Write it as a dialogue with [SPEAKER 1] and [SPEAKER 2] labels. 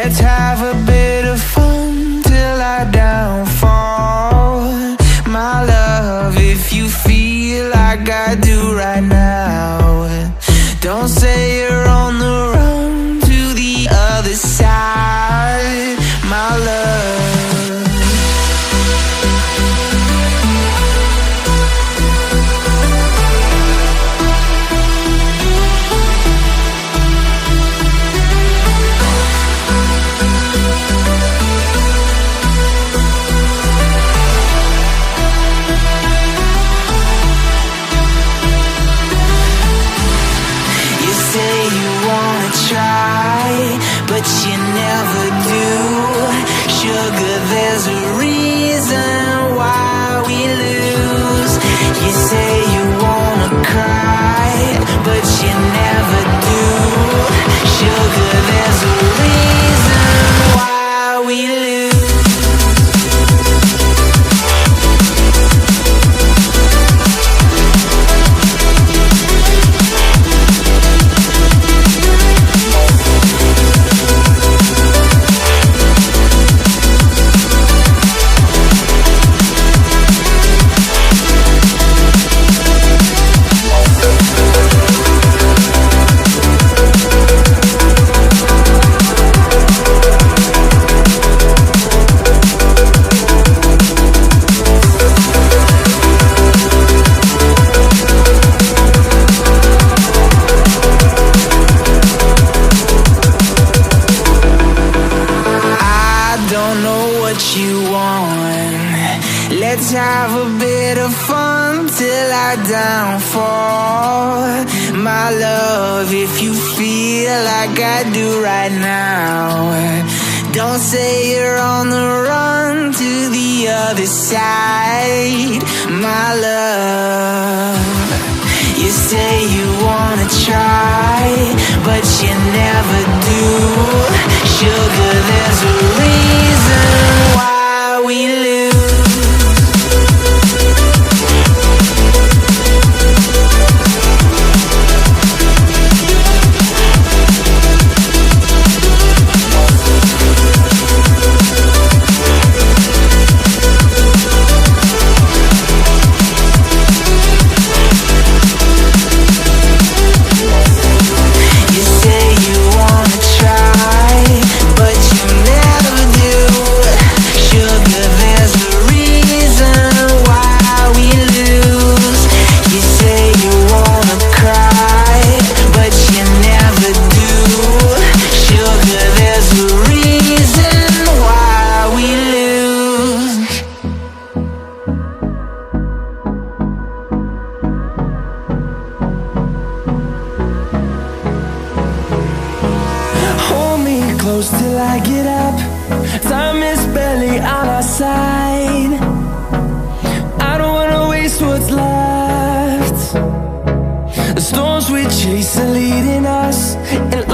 [SPEAKER 1] Let's have a bit of fun till I downfall. My love, if you feel like I do right now, don't say you're on the run to the other side, my love. But you never do. Sugar, there's a reason why we lose. You say you wanna cry, but you never do. Sugar, there's a reason why we lose. Let's have a bit of fun till I downfall. My love, if you feel like I do right now, don't say you're on the run to the other side, my love. You say you wanna try, but you never do. Sugar, there's a reason why we lose.
[SPEAKER 2] Close till I get up. Time is barely on our side. I don't wanna waste what's left. The storms we chase are leading us, and